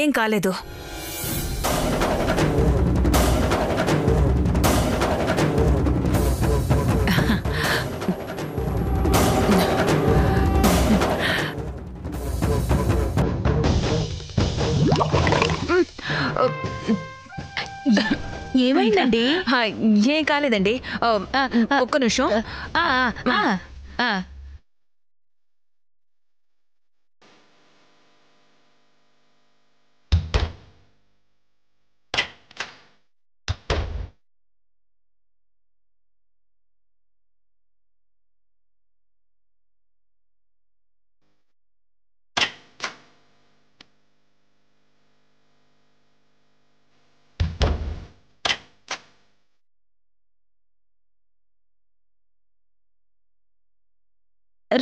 ఏం కాలేదు. ఏమైందండి? ఏం కాలేదండి. ఒక్క నిమిషం.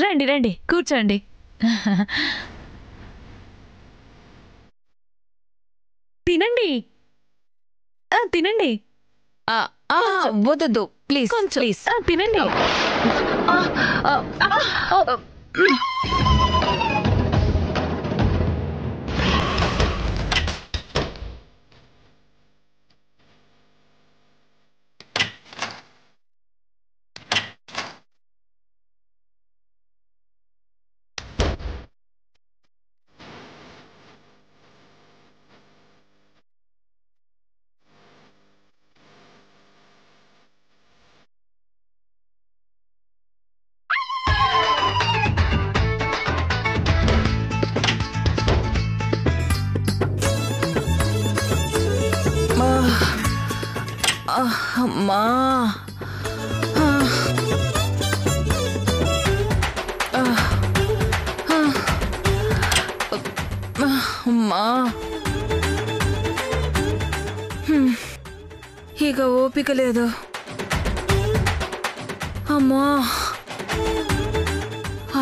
రండి రండి కూర్చోండి. తినండి తినండి. వద్దు ప్లీజ్ ప్లీజ్ తినండి. అమ్మా అమ్మా ఇక ఓపిక లేదు. అమ్మా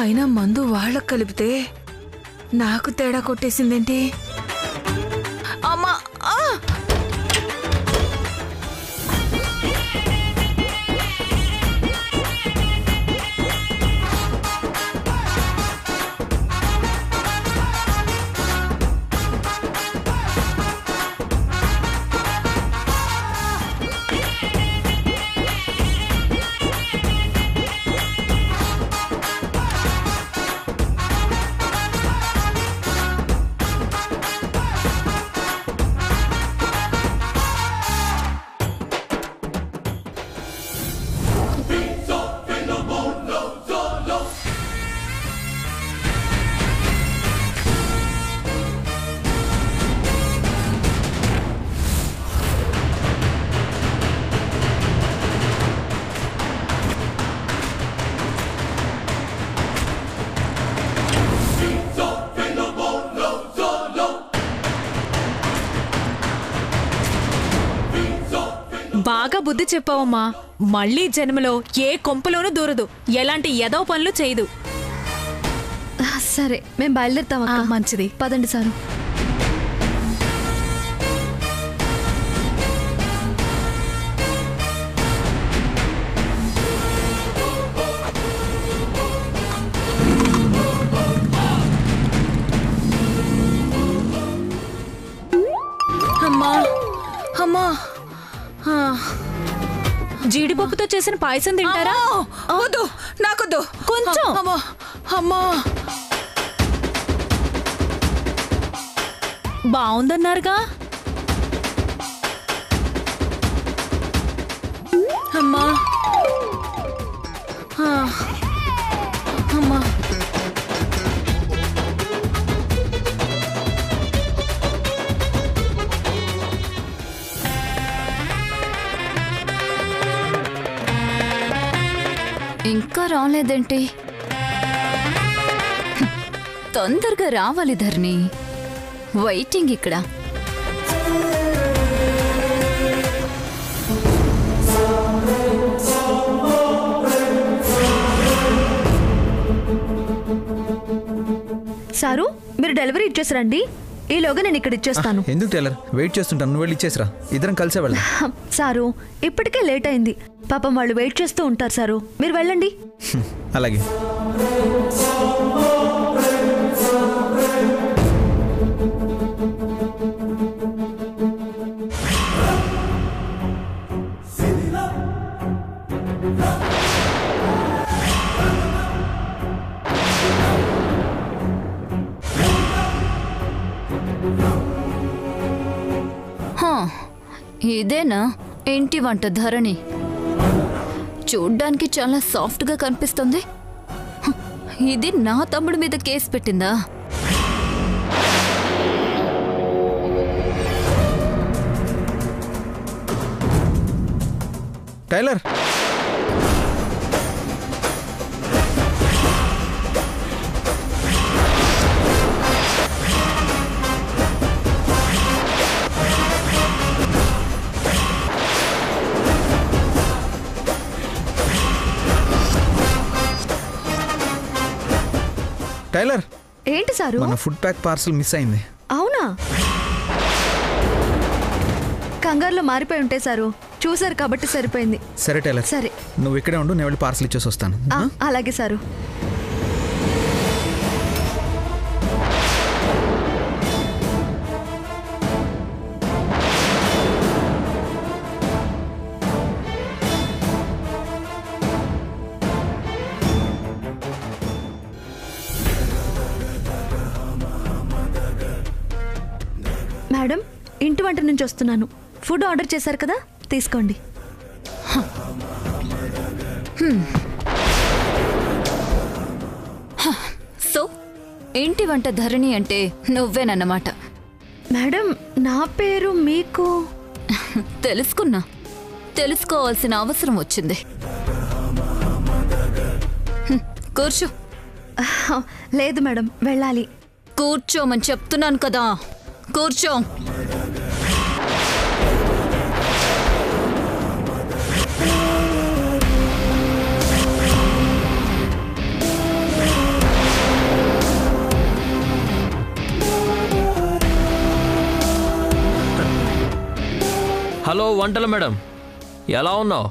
అయినా మందు వాళ్ళకు కలిపితే నాకు తేడా కొట్టేసిందేంటి? అమ్మా బాగా బుద్ధి చెప్పావమ్మా. మళ్ళీ జన్మలో ఏ కొంపలోనూ దూరదు, ఎలాంటి ఎదవ పనులు చేయదు. సరే మేము బయలుదేరుతాం. మంచిది, పదండి సారు. అమ్మా అమ్మా జీడిపప్పుతో చేసిన పాయసం తింటారా? వద్దు, నాకొద్దు. కొంచెం. అమ్మా అమ్మా బాగుందన్నారుగా. అమ్మా అమ్మా ఇంకా రాలేదేంటి? తొందరగా రావాలి ధర్ని. వెయిటింగ్ ఇక్కడ. సారు మీరు డెలివరీ ఇచ్చేసారండి. ఈలోగా నేను ఇక్కడ ఇచ్చేస్తాను. ఎందుకు టైలర్ వెయిట్ చేస్తుంటాను, నువ్వు వెళ్ళి ఇచ్చేసిరా. ఇద్దరం కలిసే వెళ్దాం. సారు ఇప్పటికే లేట్ అయింది, పాపం వాళ్ళు వెయిట్ చేస్తూ ఉంటారు. సారు మీరు వెళ్ళండి. అలాగే. హా, ఇదేనా ఇంటి వంట ధరణి? చూడ్డానికి చాలా సాఫ్ట్గా కనిపిస్తుంది. హ, ఇది నా తమ్ముడి మీద కేసు పెట్టిందా? టైలర్, టైలర్, ఏంటి సారు? మన ఫుడ్ ప్యాక్ పార్సల్ మిస్ అయింది. అవునా? కంగారులో మారిపోయి ఉంటే సారు. చూసారు కాబట్టి సరిపోయింది. సరే టైలర్, సరే. నువ్వు ఇక్కడే ఉండు, నేను వెళ్ళి పార్సల్ ఇచ్చేసి వస్తాను. అలాగే సారు. మేడం, ఇంటి వంట నుంచి వస్తున్నాను. ఫుడ్ ఆర్డర్ చేశారు కదా, తీసుకోండి. సో ఇంటి వంట ధరణి అంటే నువ్వేనన్నమాట. మేడం, నా పేరు మీకు తెలుసుకున్నా, తెలుసుకోవాల్సిన అవసరం వచ్చింది. కూర్చో. లేదు మేడం, వెళ్ళాలి. కూర్చోమని చెప్తున్నాను కదా, కూర్చో. హలో వంటల మేడం, ఎలా ఉన్నావు?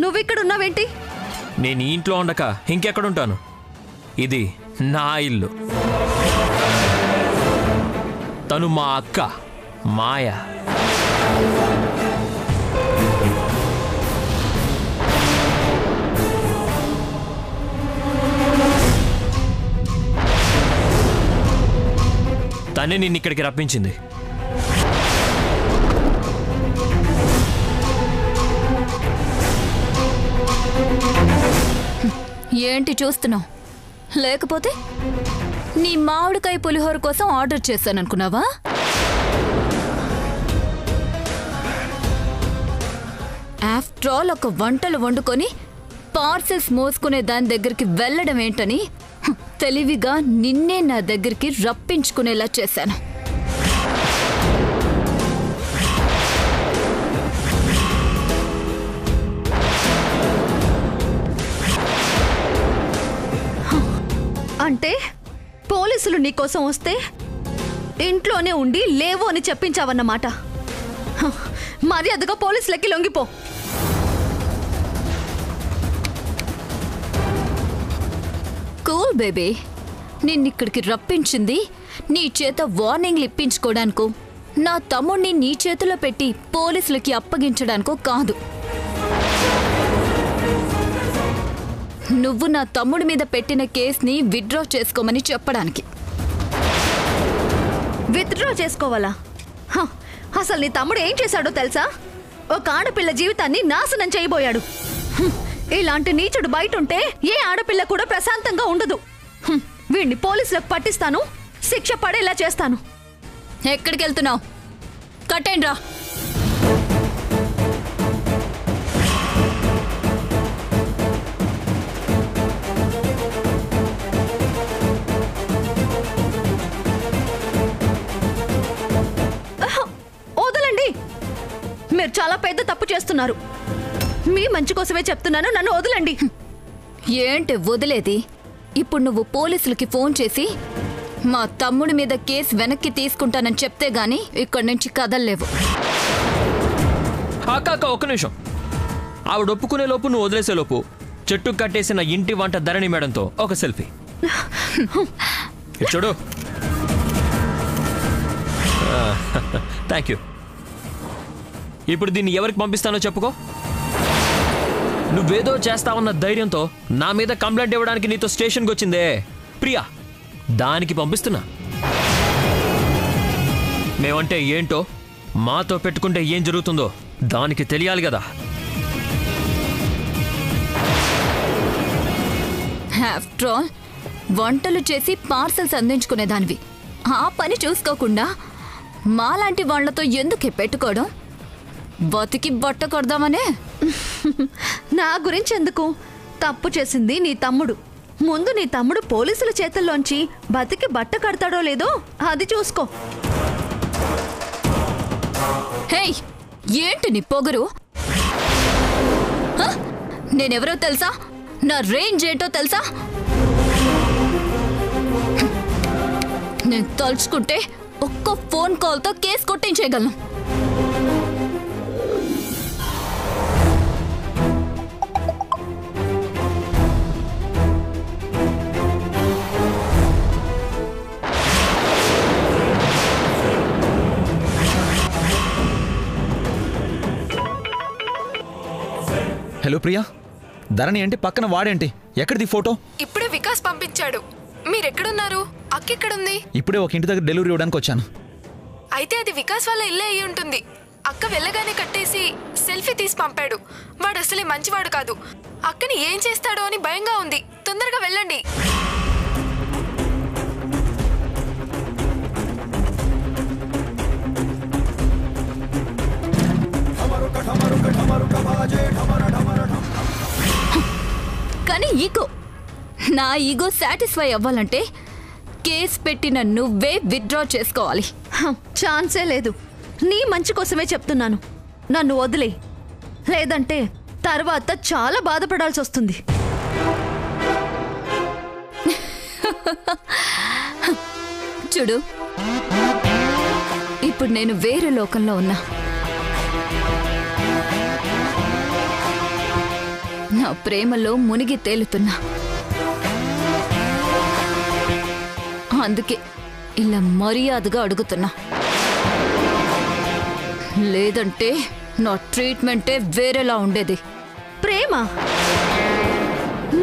నువ్వు ఇక్కడ ఉన్నావేంటి? నేను ఈ ఇంట్లో ఉండక ఇంకెక్కడుంటాను? ఇది నా ఇల్లు. తను మా అక్క మాయ. తనే నిన్ను ఇక్కడికి రప్పించింది. ఏంటి చూస్తున్నావు? లేకపోతే నీ మామిడికాయ పులిహోర కోసం ఆర్డర్ చేశాననుకున్నావా? ఆఫ్టర్ ఆల్ ఒక వంటలు వండుకొని పార్సెల్స్ మోసుకునే దాని దగ్గరికి వెళ్ళడం ఏంటని తెలివిగా నిన్నే నా దగ్గరికి రప్పించుకునేలా చేశాను. అంటే పోలీసులు నీకోసం వస్తే ఇంట్లోనే ఉండి లేవు అని చెప్పించావన్నమాట. మర్యాదగా పోలీసులకి లొంగిపో. కూల్ బేబీ, నిన్నిక్కడికి రప్పించింది నీ చేత వార్నింగ్లు ఇప్పించుకోవడానికో, నా తమ్ముణ్ణి నీ చేతిలో పెట్టి పోలీసులకి అప్పగించడానికో కాదు. నువ్వు నా తమ్ముడి మీద పెట్టిన కేసుని విత్డ్రా చేసుకోమని చెప్పడానికి. విత్డ్రా చేసుకోవాలా? అసలు నీ తమ్ముడు ఏం చేశాడో తెలుసా? ఒక ఆడపిల్ల జీవితాన్ని నాశనం చేయబోయాడు. ఇలాంటి నీచుడు బయట ఉంటే ఏ ఆడపిల్ల కూడా ప్రశాంతంగా ఉండదు. వీడిని పోలీసులకు పట్టిస్తాను, శిక్ష పడేలా చేస్తాను. ఎక్కడికి వెళ్తున్నావు? కట్టేండ్రా. వదలండి, మీరు చాలా పెద్ద తప్పు చేస్తున్నారు. మీ మంచి కోసమే చెప్తున్నాను, నన్ను వదలండి. ఏంటి వదిలేది? ఇప్పుడు నువ్వు పోలీసులకి ఫోన్ చేసి మా తమ్ముడి మీద కేసు వెనక్కి తీసుకుంటానని చెప్తే గానీ ఇక్కడి నుంచి కదల్లేవు. అక్క ఒక్క నిమిషం. ఆవిడ ఒప్పుకునే లోపు, నువ్వు వదిలేసే లోపు చెట్టు కట్టేసిన ఇంటి వంట ధరణి మేడంతో ఒక సెల్ఫీ. చూడు, థ్యాంక్ యూ. ఇప్పుడు దీన్ని ఎవరికి పంపిస్తానో చెప్పుకో. నువ్వేదో చేస్తావన్న ధైర్యంతో నా మీద కంప్లైంట్ ఇవ్వడానికి నీతో స్టేషన్కి వచ్చిందే ప్రియా, దానికి పంపిస్తున్నా. మేమంటే ఏంటో, మాతో పెట్టుకుంటే ఏం జరుగుతుందో దానికి తెలియాలి కదా. ఆఫ్టర్ ఆల్ వంటలు చేసి పార్సల్స్ అందించుకునేదానివి. ఆ పని చూసుకోకుండా మాలాంటి వాళ్లతో ఎందుకే పెట్టుకోవడం? బతికి బట్ట కొడదామనే. నా గురించి ఎందుకు? తప్పు చేసింది నీ తమ్ముడు. ముందు నీ తమ్ముడు పోలీసుల చేతుల్లోంచి బతికి బట్ట కడతాడో లేదో అది చూసుకో. హేయ్, ఏంటి నీ పొగరు? నేనెవరో తెలుసా? నా రేంజ్ ఏంటో తెలుసా? నేను తలుచుకుంటే ఒక్క ఫోన్ కాల్తో కేసు కొట్టించేయగలను. హలో ప్రియా, ధరణి ఏంటి పక్కన వాడేంటి? ఎక్కడిది ఫోటో? ఇప్పుడే వికాస్ పంపించాడు. మీరెక్కడున్నారు? అక్క ఎక్కడుంది? ఇప్పుడే ఒక ఇంటి దగ్గర డెలివరీ ఇవ్వడానికి వచ్చాను. అయితే అది వికాస్ వాళ్ళ ఇల్లే అయి ఉంటుంది. అక్క వెళ్ళగానే కట్టేసి సెల్ఫీ తీసి పంపాడు. వాడు అసలే మంచివాడు కాదు. అక్కని ఏం చేస్తాడో అని భయంగా ఉంది. తొందరగా వెళ్ళండి. కానీ ఈగో, నా ఈగో సాటిస్ఫై అవ్వాలంటే కేసు పెట్టిన నువ్వే విత్డ్రా చేసుకోవాలి. ఛాన్సే లేదు. నీ మంచి కోసమే చెప్తున్నాను. నన్ను వదిలే, లేదంటే తర్వాత చాలా బాధపడాల్సి వస్తుంది. చూడు, ఇప్పుడు నేను వేరే లోకంలో ఉన్నా. నా ప్రేమలో మునిగి తేలుతున్నా. అందుకే ఇలా మర్యాదగా అడుగుతున్నా. లేదంటే నా ట్రీట్మెంటే వేరేలా ఉండేది. ప్రేమ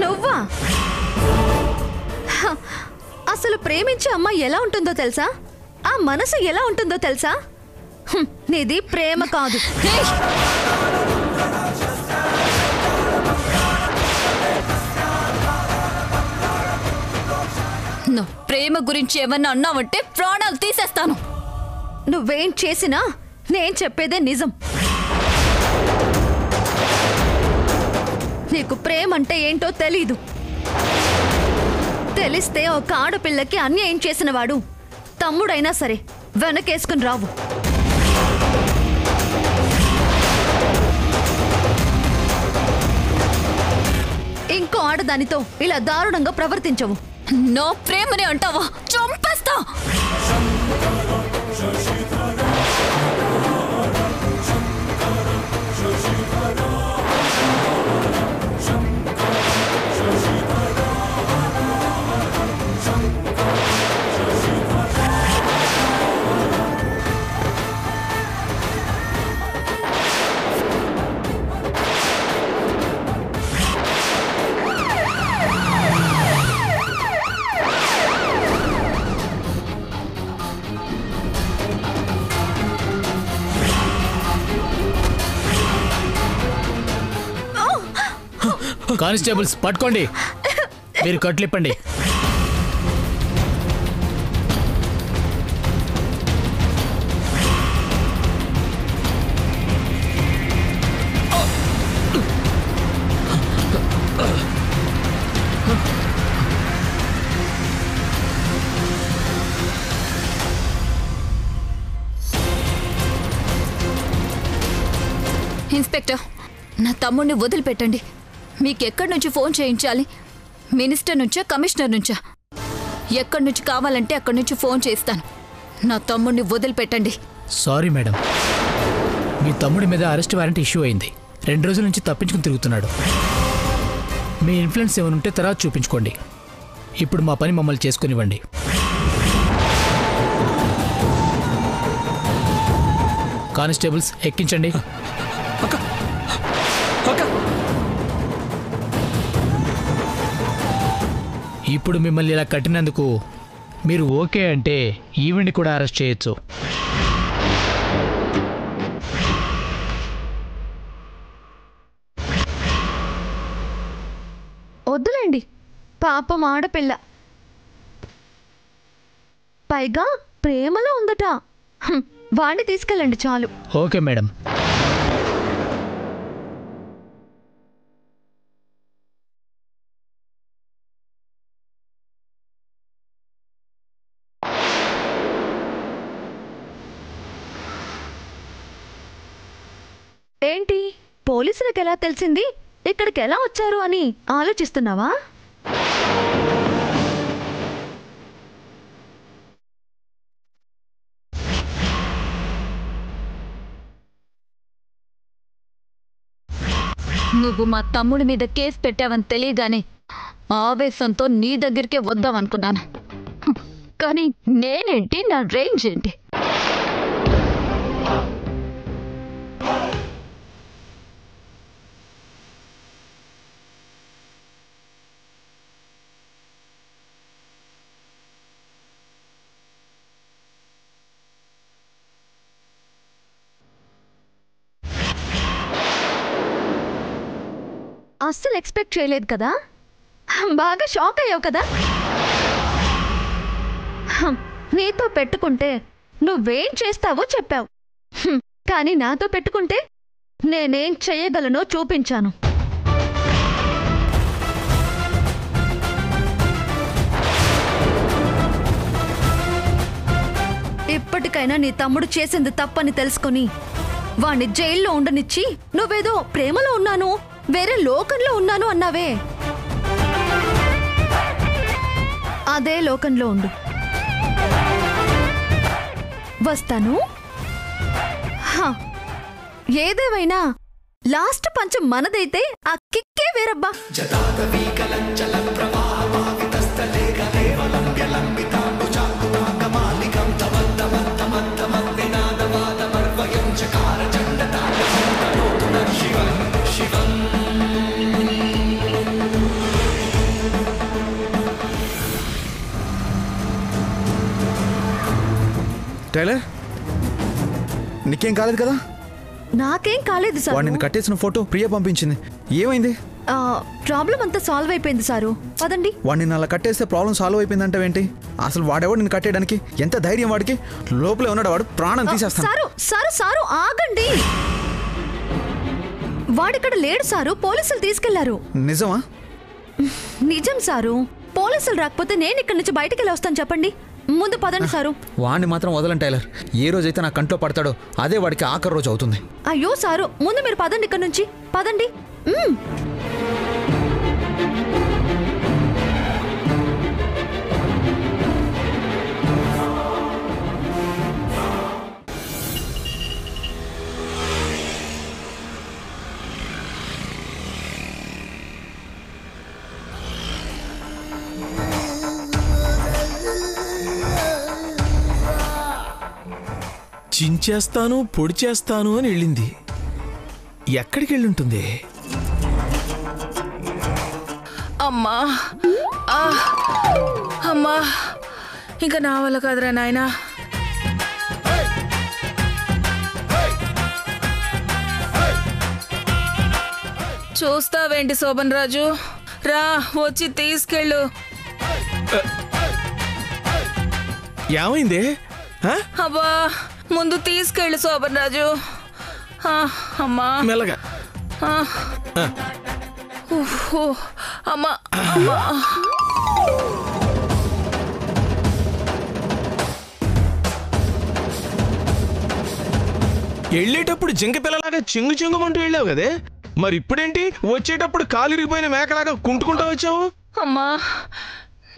నువ్వా? అసలు ప్రేమించే అమ్మాయి ఎలా ఉంటుందో తెలుసా? ఆ మనసు ఎలా ఉంటుందో తెలుసా? నీది ప్రేమ కాదు. నా ప్రేమ గురించి ఏమన్నా అన్నావంటే ప్రాణాలు తీసేస్తాను. నువ్వేం చేసినా నేను చెప్పేదే నిజం. నీకు ప్రేమ అంటే ఏంటో తెలీదు. తెలిస్తే ఒక ఆడపిల్లకి అన్యాయం చేసిన వాడు తమ్ముడైనా సరే వెనకేసుకుని రావు. ఇంకో ఆడదానితో ఇలా దారుణంగా ప్రవర్తించవు. నా ప్రేమని అంటావా? చంపేస్తా. కానిస్టేబుల్స్ పట్టుకోండి, మీరు కట్లిప్పండి. ఇన్స్పెక్టర్, నా తమ్ముడిని వదిలిపెట్టండి. మీకెక్కడి నుంచి ఫోన్ చేయించాలి? మినిస్టర్ నుంచా, కమిషనర్ నుంచా? ఎక్కడి నుంచి కావాలంటే అక్కడి నుంచి ఫోన్ చేస్తాను. నా తమ్ముడిని వదిలిపెట్టండి. సారీ మేడం, మీ తమ్ముడి మీద అరెస్ట్ వారెంట్ ఇష్యూ అయింది. 2 రోజుల నుంచి తప్పించుకుని తిరుగుతున్నాడు. మీ ఇన్ఫ్లుయెన్స్ ఏమైనా ఉంటే తర్వాత చూపించుకోండి. ఇప్పుడు మా పని మమ్మల్ని చేసుకునివ్వండి. కానిస్టేబుల్స్ ఎక్కించండి. ఇప్పుడు మిమ్మల్ని ఇలా కట్టినందుకు మీరు ఓకే అంటే ఈవిడ్ని కూడా అరెస్ట్ చేయొచ్చు. వద్దులేండి, పాపం ఆడపిల్ల, పైగా ప్రేమలో ఉందట. వాణ్ణి తీసుకెళ్ళండి చాలు. Okay madam. ఏంటి, పోలీసులకు ఎలా తెలిసింది, ఇక్కడికి ఎలా వచ్చారు అని ఆలోచిస్తున్నావా? నువ్వు మా తమ్ముడి మీద కేసు పెట్టావని తెలియగానే ఆవేశంతో నీ దగ్గరికే వద్దామనుకున్నాను. కానీ నేనేంటి, నా రేంజ్ ఏంటి? అస్సలు ఎక్స్పెక్ట్ చేయలేదు కదా, బాగా షాక్ అయ్యావు కదా. నీతో పెట్టుకుంటే నువ్వేం చేస్తావో చెప్పావు, కానీ నాతో పెట్టుకుంటే నేనేం చేయగలనో చూపించాను. ఇప్పటికైనా నీ తమ్ముడు చేసింది తప్పని తెలుసుకొని వాణ్ణి జైల్లో ఉండనిచ్చి నువ్వేదో ప్రేమలో ఉన్నాను, వేరే లోకంలో ఉన్నాను అన్నావే, అదే లోకంలో ఉండు. వస్తాను. ఏదేమైనా లాస్ట్ పంచం మనదైతే ఆ కిక్కే వేరబ్బా. టైలర్, నీకేం కాలేదు కదా? నాకేం కాలేదు సార్. వాడు నిన్ను కట్టేసిన ఫోటో ప్రియ పంపించింది. ఏమైంది? ప్రాబ్లం అంతా సాల్వ్ అయిపోయింది సారు. పదండి. వాడు నిన్ను అలా కట్టేస్తే ప్రాబ్లం సాల్వ్ అయిపోయిందంటావేంటి? అసలు వాడెవడు నిన్ను కట్టేయడానికి? ఎంత ధైర్యం వాడికి? లోపలే ఉన్నాడు వాడు, ప్రాణం తీసేస్తాను. సారు సారు సారు ఆగండి. వాడిక్కడ లేడు సారు, పోలీసులు తీసుకెళ్లారు. నిజమా? నిజం సారు. పోలీసులు రాకపోతే నేను ఇక్కడి నుంచి బయటికి వెళ్ళి వస్తాను. చెప్పండి, ముందు పదండి సారు. వాడిని మాత్రం వదలండి టైలర్. ఏ రోజైతే నా కంట్లో పడతాడో అదే వాడికి ఆఖరి రోజు అవుతుంది. అయ్యో సారు, ముందు మీరు పదండి ఇక్కడి నుంచి. పదండి. చించేస్తాను, పొడి చేస్తాను అని వెళ్ళింది. ఎక్కడికి వెళ్ళుంటుంది? అమ్మా, అమ్మా, ఇంకా నా వల్ల కాదురా నాయనా. చూస్తావేంటి శోభన్ రాజు, రా వచ్చి తీసుకెళ్ళు. ఏమైంది? అబ్బా, ముందు తీసుకెళ్ళు శోభన్ రాజు. అమ్మా మెల్లగా. అమ్మా అమ్మా. వెళ్ళేటప్పుడు జింక పిల్లలాగా చింగు చింగుమంటూ వెళ్ళావు కదే, మరి ఇప్పుడేంటి వచ్చేటప్పుడు కాలిరిగిపోయిన మేకలాగా కుంటుకుంటూ వచ్చావు? అమ్మా,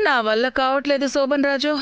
నా వల్ల కావట్లేదు శోభన్ రాజు.